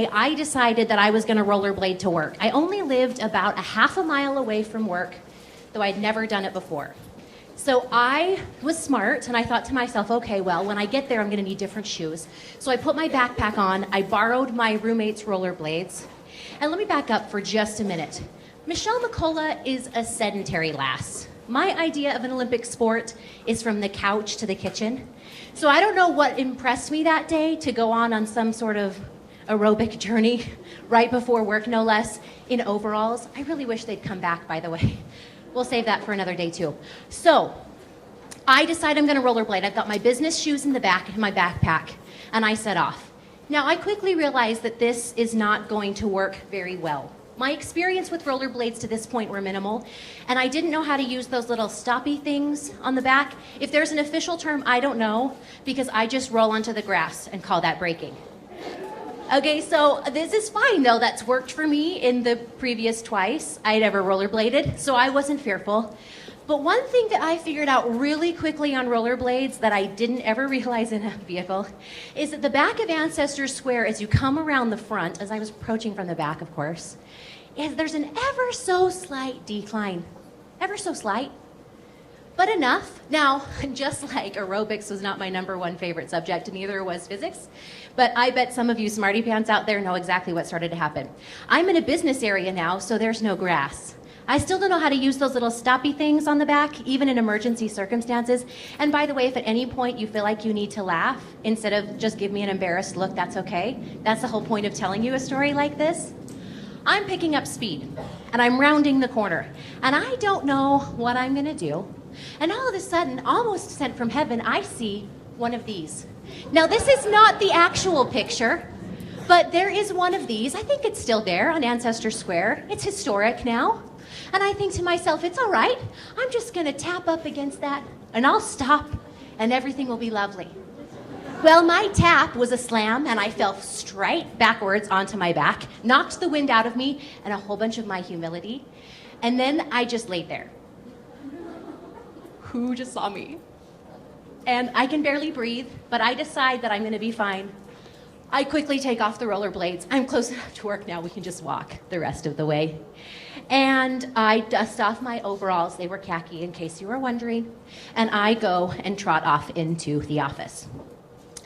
day, I decided that I was going to rollerblade to work. I only lived about a half a mile away from work, though I'd never done it before. So I was smart, and I thought to myself, okay, well, when I get there, I'm going to need different shoes. So I put my backpack on, I borrowed my roommate's rollerblades, and let me back up for just a minute. Michelle McCullough is a sedentary lass. My idea of an Olympic sport is from the couch to the kitchen. So I don't know what impressed me that day to go on some sort of aerobic journey right before work, no less, in overalls. I really wish they'd come back, by the way. We'll save that for another day, too. So I decide I'm going to rollerblade. I've got my business shoes in the back of my backpack, and I set off. Now, I quickly realized that this is not going to work very well. My experience with rollerblades to this point were minimal, and I didn't know how to use those little stoppy things on the back. If there's an official term, I don't know, because I just roll onto the grass and call that braking. Okay, so this is fine, though. That's worked for me in the previous twice I'd ever rollerbladed, so I wasn't fearful. But one thing that I figured out really quickly on rollerblades that I didn't ever realize in a vehicle is that the back of Ancestors Square, as you come around the front, as I was approaching from the back, of course, is there's an ever so slight decline. Ever so slight, but enough. Now, just like aerobics was not my #1 favorite subject, neither was physics, but I bet some of you smarty pants out there know exactly what started to happen. I'm in a business area now, so there's no grass. I still don't know how to use those little stoppy things on the back, even in emergency circumstances. And by the way, if at any point you feel like you need to laugh, instead of just give me an embarrassed look, that's okay. That's the whole point of telling you a story like this. I'm picking up speed, and I'm rounding the corner, and I don't know what I'm gonna do. And all of a sudden, almost sent from heaven, I see one of these. Now, this is not the actual picture, but there is one of these. I think it's still there on Ancestor Square. It's historic now. And I think to myself, it's all right. I'm just gonna tap up against that, and I'll stop, and everything will be lovely. Well, my tap was a slam, and I fell straight backwards onto my back, knocked the wind out of me and a whole bunch of my humility, and then I just laid there. Who just saw me? And I can barely breathe, but I decide that I'm going to be fine. I quickly take off the rollerblades. I'm close enough to work now, we can just walk the rest of the way. And I dust off my overalls, they were khaki in case you were wondering, and I go and trot off into the office.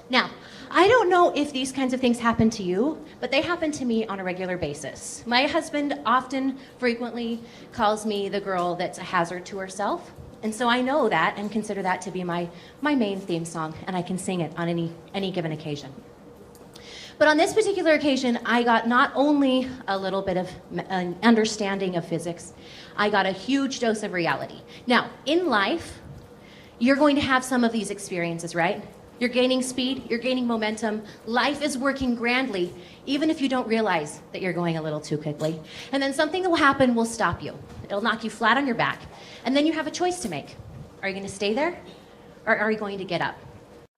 Now, I don't know if these kinds of things happen to you, but they happen to me on a regular basis. My husband often, frequently, calls me the girl that's a hazard to herself. And so I know that and consider that to be my main theme song, and I can sing it on any given occasion. But on this particular occasion, I got not only a little bit of an understanding of physics, I got a huge dose of reality. Now, in life, you're going to have some of these experiences, right? You're gaining speed, you're gaining momentum, life is working grandly, even if you don't realize that you're going a little too quickly. And then something will happen will stop you. It'll knock you flat on your back. And then you have a choice to make. Are you going to stay there, or are you going to get up?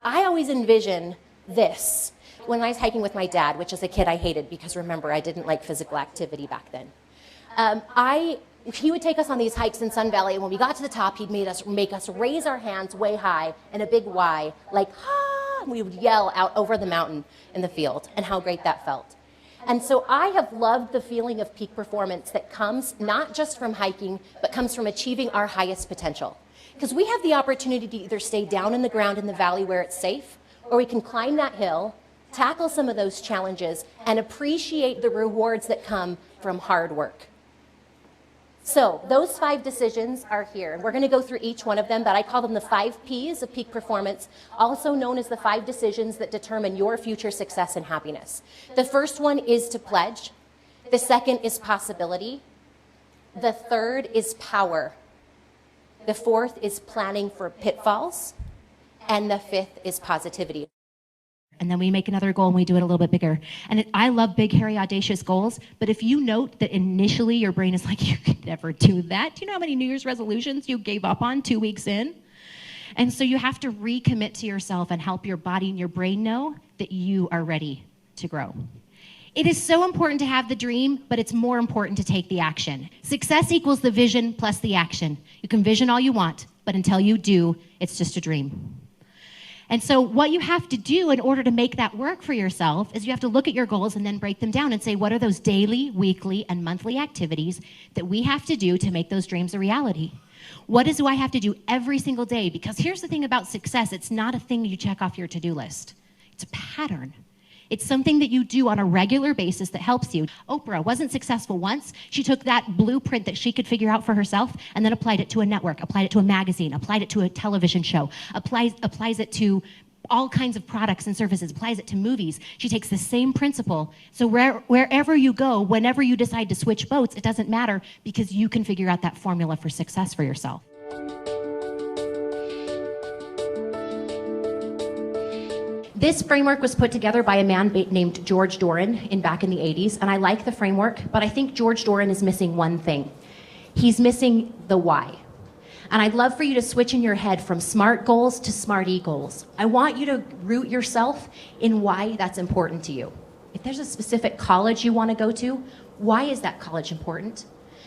I always envision this when I was hiking with my dad, which as a kid I hated because remember, I didn't like physical activity back then. He would take us on these hikes in Sun Valley, and when we got to the top, he'd make us raise our hands way high in a big Y, like, ah, and we would yell out over the mountain in the field, and how great that felt. And so I have loved the feeling of peak performance that comes not just from hiking, but comes from achieving our highest potential. Because we have the opportunity to either stay down in the ground in the valley where it's safe, or we can climb that hill, tackle some of those challenges, and appreciate the rewards that come from hard work. So those 5 decisions are here, and we're going to go through each one of them, but I call them the 5 Ps of peak performance, also known as the 5 decisions that determine your future success and happiness. The first one is to pledge. The second is possibility. The third is power. The fourth is planning for pitfalls. And the fifth is positivity. And then we make another goal and we do it a little bit bigger. And I love big, hairy, audacious goals, but if you note that initially your brain is like, you could never do that. Do you know how many New Year's resolutions you gave up on 2 weeks in? And so you have to recommit to yourself and help your body and your brain know that you are ready to grow. It is so important to have the dream, but it's more important to take the action. Success equals the vision plus the action. You can vision all you want, but until you do, it's just a dream. And so what you have to do in order to make that work for yourself is you have to look at your goals and then break them down and say, what are those daily, weekly, and monthly activities that we have to do to make those dreams a reality? What do I have to do every single day? Because here's the thing about success. It's not a thing you check off your to-do list. It's a pattern. It's something that you do on a regular basis that helps you. Oprah wasn't successful once. She took that blueprint that she could figure out for herself and then applied it to a network, applied it to a magazine, applied it to a television show, applies it to all kinds of products and services, applies it to movies. She takes the same principle. So wherever you go, whenever you decide to switch boats, it doesn't matter because you can figure out that formula for success for yourself. This framework was put together by a man named George Doran back in the 80s, and I like the framework, but I think George Doran is missing one thing. He's missing the why. And I'd love for you to switch in your head from SMART goals to SMART-E goals. I want you to root yourself in why that's important to you. If there's a specific college you want to go to, why is that college important?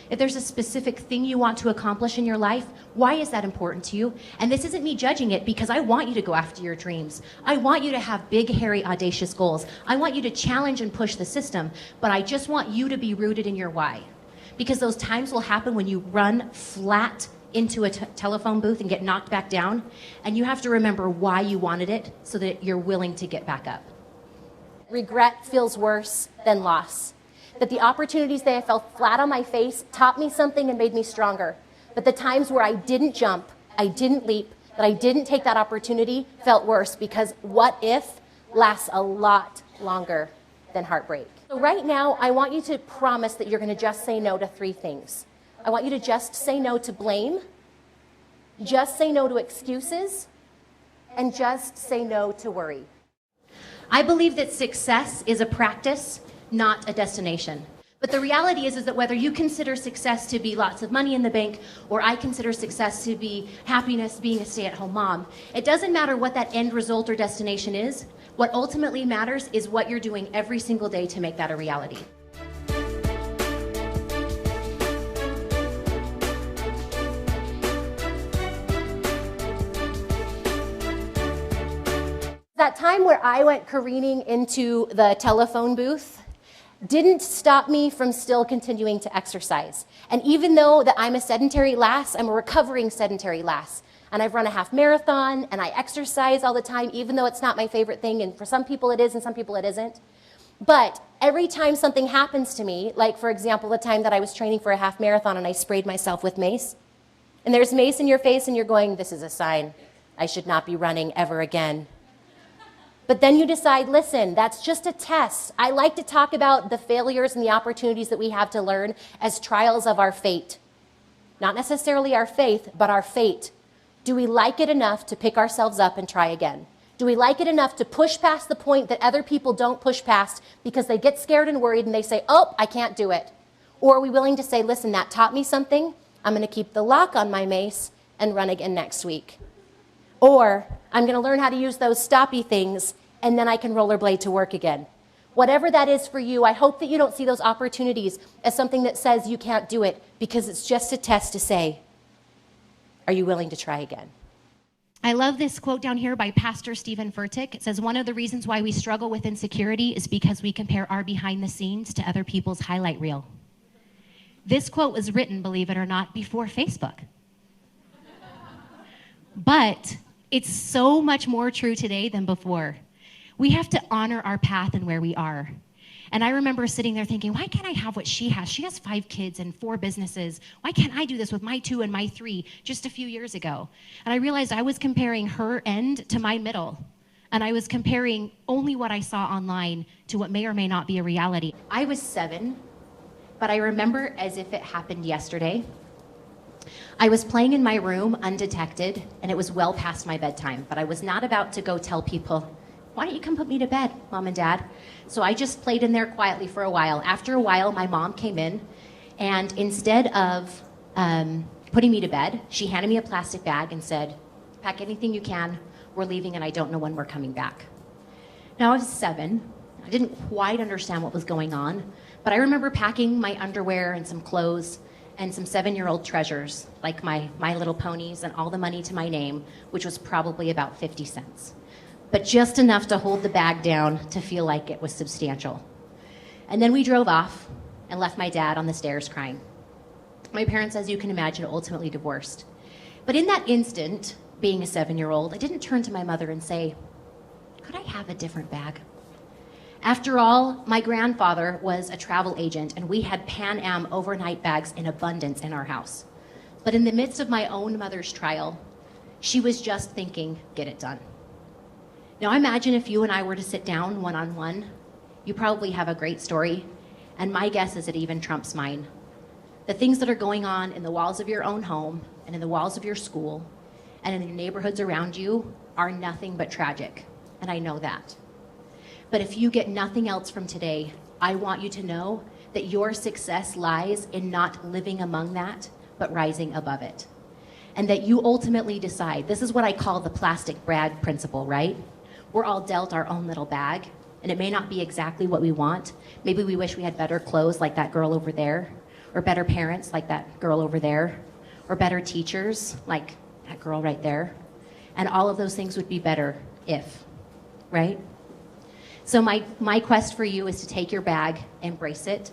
If there's a specific thing you want to accomplish in your life, why is that important to you? And this isn't me judging it because I want you to go after your dreams. I want you to have big, hairy, audacious goals. I want you to challenge and push the system, but I just want you to be rooted in your why. Because those times will happen when you run flat into a telephone booth and get knocked back down, and you have to remember why you wanted it so that you're willing to get back up. Regret feels worse than loss. That the opportunities that I fell flat on my face taught me something and made me stronger. But the times where I didn't jump, I didn't leap, that I didn't take that opportunity felt worse because what if lasts a lot longer than heartbreak. So right now, I want you to promise that you're going to just say no to 3 things. I want you to just say no to blame, just say no to excuses, and just say no to worry. I believe that success is a practice, not a destination. But the reality is that whether you consider success to be lots of money in the bank, or I consider success to be happiness, being a stay-at-home mom, it doesn't matter what that end result or destination is. What ultimately matters is what you're doing every single day to make that a reality. That time where I went careening into the telephone booth didn't stop me from still continuing to exercise. And even though that I'm a sedentary lass, I'm a recovering sedentary lass. And I've run a half marathon and I exercise all the time, even though it's not my favorite thing. And for some people it is and some people it isn't. But every time something happens to me, like for example, the time that I was training for a half marathon and I sprayed myself with mace, and there's mace in your face and you're going, this is a sign. I should not be running ever again. But then you decide, listen, that's just a test. I like to talk about the failures and the opportunities that we have to learn as trials of our fate. Not necessarily our faith, but our fate. Do we like it enough to pick ourselves up and try again? Do we like it enough to push past the point that other people don't push past because they get scared and worried and they say, oh, I can't do it? Or are we willing to say, listen, that taught me something. I'm going to keep the lock on my mace and run again next week. Or I'm going to learn how to use those stoppy things and then I can rollerblade to work again. Whatever that is for you, I hope that you don't see those opportunities as something that says you can't do it because it's just a test to say, are you willing to try again? I love this quote down here by Pastor Stephen Furtick. It says, one of the reasons why we struggle with insecurity is because we compare our behind the scenes to other people's highlight reel. This quote was written, believe it or not, before Facebook. But it's so much more true today than before. We have to honor our path and where we are. And I remember sitting there thinking, why can't I have what she has? She has 5 kids and 4 businesses. Why can't I do this with my 2 and my 3 just a few years ago? And I realized I was comparing her end to my middle. And I was comparing only what I saw online to what may or may not be a reality. I was 7, but I remember as if it happened yesterday. I was playing in my room undetected, and it was well past my bedtime, but I was not about to go tell people, why don't you come put me to bed, Mom and Dad? So I just played in there quietly for a while. After a while, my mom came in, and instead of putting me to bed, she handed me a plastic bag and said, pack anything you can, we're leaving and I don't know when we're coming back. Now I was 7, I didn't quite understand what was going on, but I remember packing my underwear and some clothes and some 7-year-old treasures, like my Little Ponies and all the money to my name, which was probably about 50 cents. but just enough to hold the bag down to feel like it was substantial. And then we drove off and left my dad on the stairs crying. My parents, as you can imagine, ultimately divorced. But in that instant, being a 7-year-old, I didn't turn to my mother and say, could I have a different bag? After all, my grandfather was a travel agent, and we had Pan Am overnight bags in abundance in our house. But in the midst of my own mother's trial, she was just thinking, get it done. Now imagine if you and I were to sit down one-on-one. You probably have a great story, and my guess is it even trumps mine. The things that are going on in the walls of your own home, and in the walls of your school, and in the neighborhoods around you are nothing but tragic, and I know that. But if you get nothing else from today, I want you to know that your success lies in not living among that, but rising above it. And that you ultimately decide. This is what I call the plastic bag principle, right? We're all dealt our own little bag, and it may not be exactly what we want. Maybe we wish we had better clothes like that girl over there, or better parents like that girl over there, or better teachers like that girl right there. And all of those things would be better if, right? So my quest for you is to take your bag, embrace it,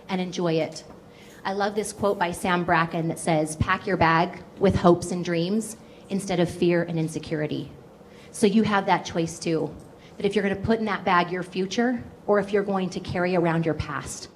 and enjoy it. I love this quote by Sam Bracken that says, pack your bag with hopes and dreams instead of fear and insecurity. So you have that choice too, that if you're going to put in that bag your future, or if you're going to carry around your past.